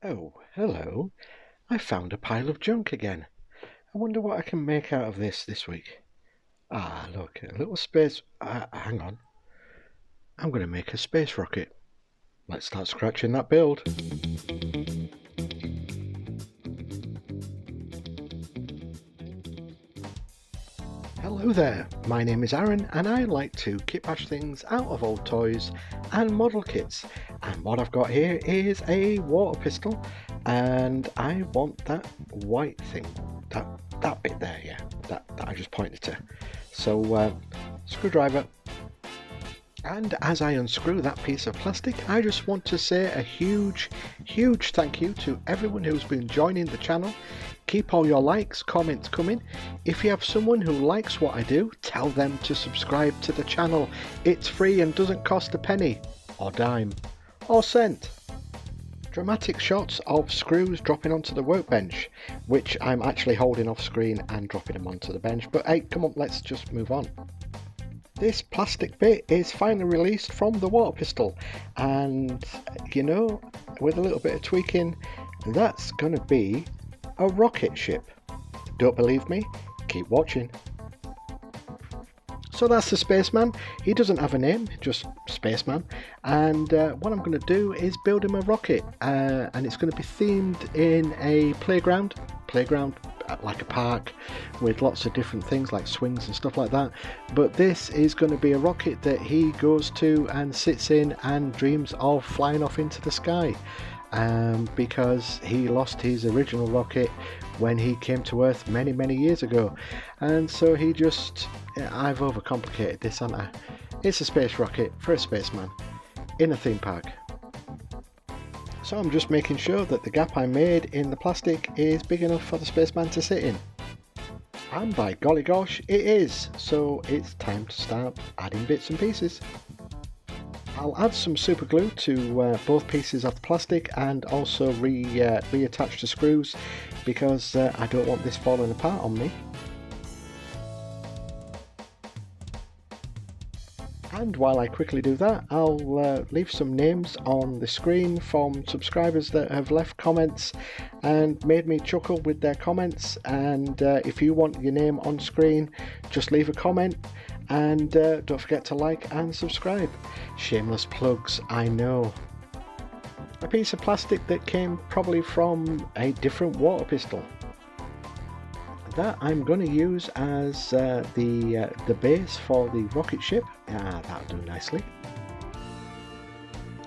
Oh, hello. I found a pile of junk again. I wonder what I can make out of this week. Ah, look, a little space. Hang on. I'm going to make a space rocket. Let's start scratching that build. Hello there, my name is Aaron and I like to kitbash things out of old toys and model kits. And what I've got here is a water pistol and I want that white thing, that bit there, yeah, that I just pointed to. So screwdriver. And as I unscrew that piece of plastic, I just want to say a huge thank you to everyone who's been joining the channel. Keep all your likes, comments coming. If you have someone who likes what I do, tell them to subscribe to the channel. It's free and doesn't cost a penny, or dime, or cent. Dramatic shots of screws dropping onto the workbench, which I'm actually holding off screen and dropping them onto the bench. But hey, come on, let's just move on. This plastic bit is finally released from the water pistol, and you know, with a little bit of tweaking, that's gonna be a rocket ship. Don't believe me? Keep watching. So that's the spaceman. He doesn't have a name, just spaceman. And what I'm going to do is build him a rocket, and it's going to be themed in a playground like a park with lots of different things like swings and stuff like that. But this is going to be a rocket that he goes to and sits in and dreams of flying off into the sky. Because he lost his original rocket when he came to Earth many years ago, and so he just, I've overcomplicated this, haven't I? It's a space rocket for a spaceman in a theme park. So I'm just making sure that the gap I made in the plastic is big enough for the spaceman to sit in, and by golly gosh it is. So it's time to start adding bits and pieces. I'll add some super glue to both pieces of the plastic and also reattach the screws, because I don't want this falling apart on me. And while I quickly do that, I'll leave some names on the screen from subscribers that have left comments and made me chuckle with their comments. And if you want your name on screen, just leave a comment. And don't forget to like and subscribe. Shameless plugs, I know. A piece of plastic that came probably from a different water pistol. That I'm going to use as the base for the rocket ship. That'll do nicely.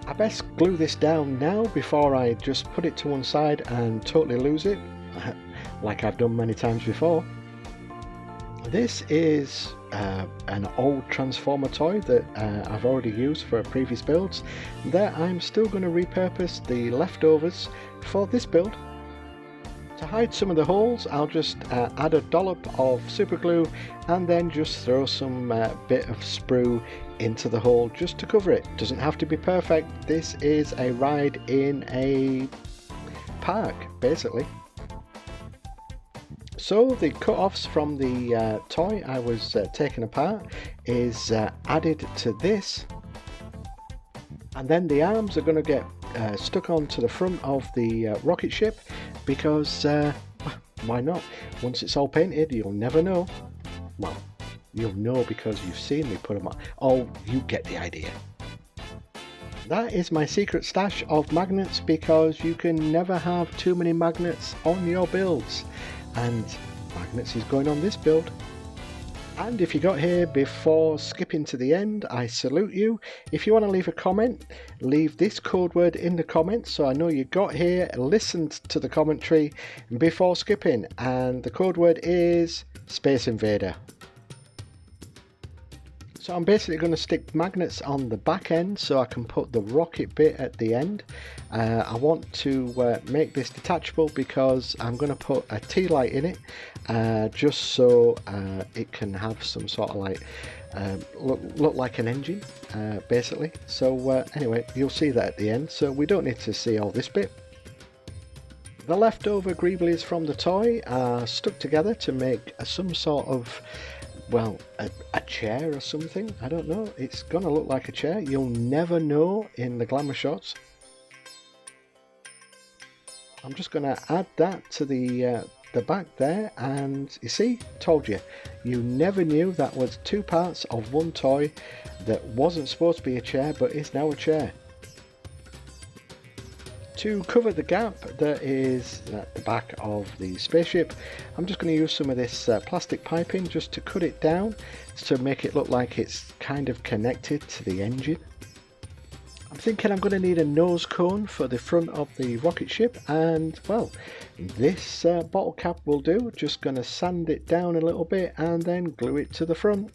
I best glue this down now before I just put it to one side and totally lose it, like I've done many times before. This is an old Transformer toy that I've already used for previous builds that I'm still going to repurpose the leftovers for this build. To hide some of the holes, I'll just add a dollop of super glue and then just throw some bit of sprue into the hole just to cover it. Doesn't have to be perfect. This is a ride in a park, basically. So the cut-offs from the toy I was taking apart is added to this, and then the arms are going to get stuck onto the front of the rocket ship, because why not? Once it's all painted, you'll never know. Well, you'll know because you've seen me put them on. Oh, you get the idea. That is my secret stash of magnets, because you can never have too many magnets on your builds. And magnets is going on this build. And if you got here before skipping to the end, I salute you. If you want to leave a comment, leave this code word in the comments so I know you got here, listened to the commentary before skipping. And the code word is Space Invader. So I'm basically going to stick magnets on the back end so I can put the rocket bit at the end. I want to make this detachable because I'm going to put a tea light in it, just so it can have some sort of like look like an engine, basically. So anyway, you'll see that at the end, so we don't need to see all this bit. The leftover greeblies from the toy are stuck together to make some sort of, well, a chair or something. I don't know. It's gonna look like a chair. You'll never know in the glamour shots. I'm just going to add that to the back there, and you see, told you, you never knew that was two parts of one toy that wasn't supposed to be a chair but is now a chair. To cover the gap that is at the back of the spaceship, I'm just going to use some of this plastic piping just to cut it down to make it look like it's kind of connected to the engine. I'm thinking I'm going to need a nose cone for the front of the rocket ship, and well, this bottle cap will do. Just going to sand it down a little bit and then glue it to the front.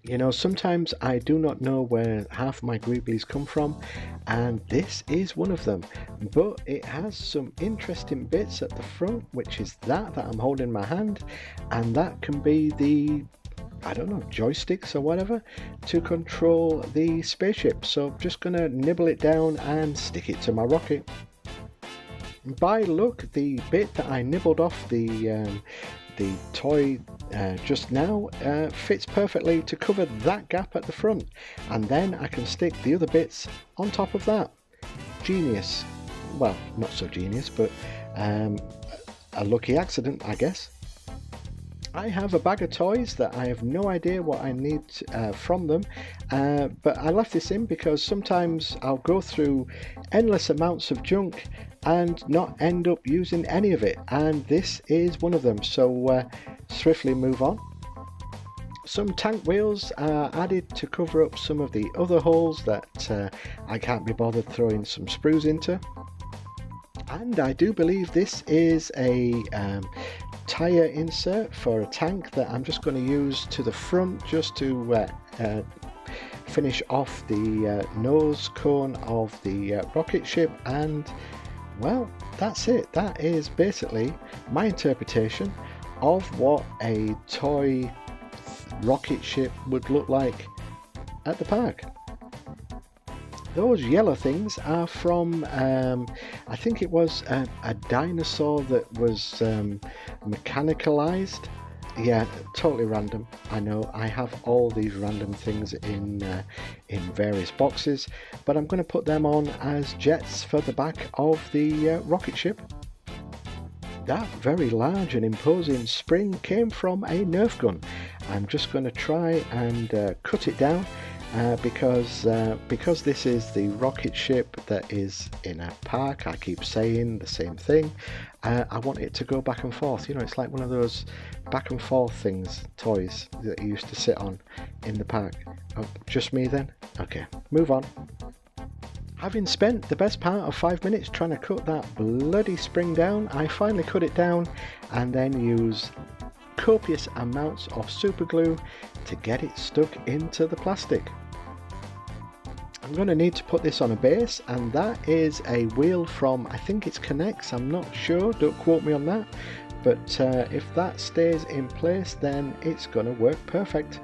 You know, sometimes I do not know where half my greeblies come from, and this is one of them, but it has some interesting bits at the front, which is that I'm holding in my hand, and that can be the, I don't know, joysticks or whatever to control the spaceship. So I'm just gonna nibble it down and stick it to my rocket. By luck, the bit that I nibbled off the toy just now fits perfectly to cover that gap at the front, and then I can stick the other bits on top of that. Genius. Well, not so genius, but a lucky accident, I guess. I have a bag of toys that I have no idea what I need from them, but I left this in because sometimes I'll go through endless amounts of junk and not end up using any of it, and this is one of them, so swiftly move on. Some tank wheels are added to cover up some of the other holes that I can't be bothered throwing some sprues into. And I do believe this is a tyre insert for a tank that I'm just going to use to the front just to finish off the nose cone of the rocket ship, and well, that's it. That is basically my interpretation of what a toy rocket ship would look like at the park. Those yellow things are from, I think it was a dinosaur that was mechanicalized. Yeah, totally random. I know I have all these random things in various boxes, but I'm going to put them on as jets for the back of the rocket ship. That very large and imposing spring came from a Nerf gun. I'm just going to try and cut it down because this is the rocket ship that is in a park. I keep saying the same thing. I want it to go back and forth. You know, it's like one of those back and forth things, toys that you used to sit on in the park. Oh, just me then? Okay, move on. Having spent the best part of 5 minutes trying to cut that bloody spring down, I finally cut it down and then use copious amounts of super glue to get it stuck into the plastic. I'm going to need to put this on a base, and that is a wheel from, I think it's Connects, I'm not sure, don't quote me on that, but if that stays in place then it's going to work perfect.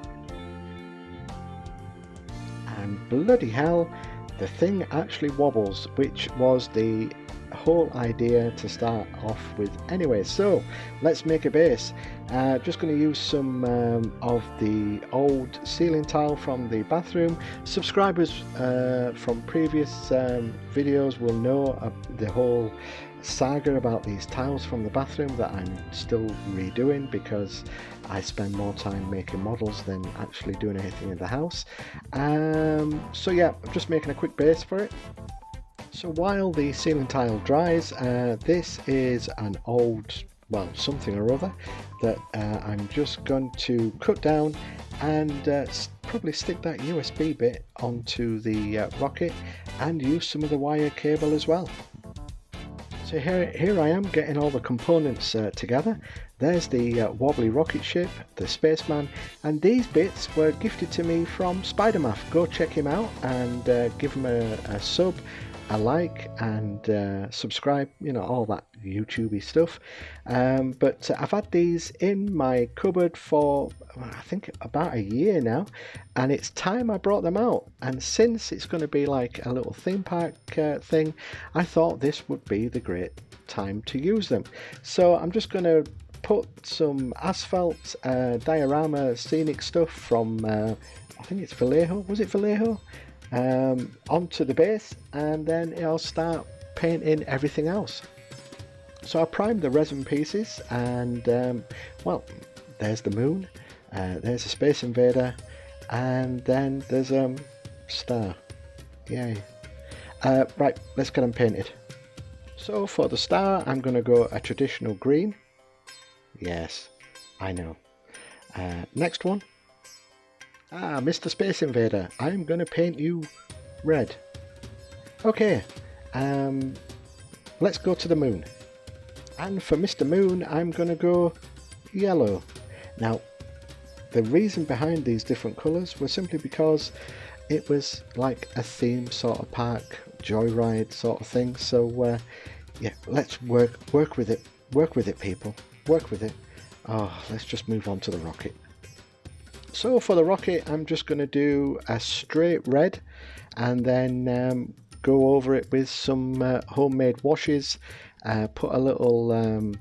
And bloody hell, the thing actually wobbles, which was the whole idea to start off with anyway. So let's make a base. Just going to use some of the old ceiling tile from the bathroom. Subscribers from previous videos will know the whole saga about these tiles from the bathroom that I'm still redoing because I spend more time making models than actually doing anything in the house. So yeah, I'm just making a quick base for it. So while the ceiling tile dries, this is an old, well, something or other that I'm just going to cut down and probably stick that USB bit onto the rocket and use some of the wire cable as well. So here I am getting all the components together. There's the wobbly rocket ship, the spaceman, and these bits were gifted to me from Spidermath. Go check him out and give him a sub, a like, and subscribe, you know, all that YouTubey stuff. But I've had these in my cupboard for I think about a year now, and it's time I brought them out. And since it's going to be like a little theme park thing, I thought this would be the great time to use them. So I'm just going to put some asphalt diorama scenic stuff from I think it's Vallejo. Was it Vallejo? onto the base, and then I'll start painting everything else. So I primed the resin pieces, and well, there's the moon, there's a space invader, and then there's a star. Yay. Right, let's get them painted. So for the star, I'm going to go a traditional green. Yes, I know. Next one. Mr. Space Invader, I'm going to paint you red. Okay, let's go to the moon. And for Mr. Moon, I'm going to go yellow. Now, the reason behind these different colours was simply because it was like a theme sort of park, joyride sort of thing. So yeah, let's work with it. Work with it, people. Work with it. Oh, let's just move on to the rocket. So for the rocket, I'm just going to do a straight red, and then go over it with some homemade washes. Put a little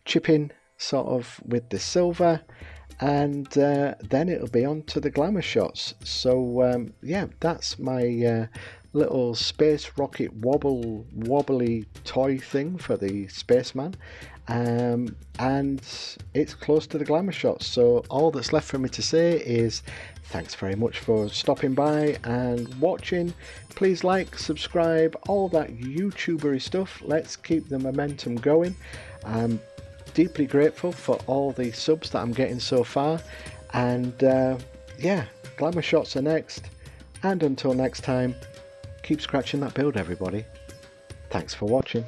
chip in sort of with the silver, and then it'll be on to the glamour shots. So yeah, that's my little space rocket wobbly toy thing for the spaceman, and it's close to the glamour shots. So all that's left for me to say is thanks very much for stopping by and watching. Please like, subscribe, all that YouTubery stuff. Let's keep the momentum going. I'm deeply grateful for all the subs that I'm getting so far, and yeah, glamour shots are next. And until next time, keep scratching that build, everybody. Thanks for watching.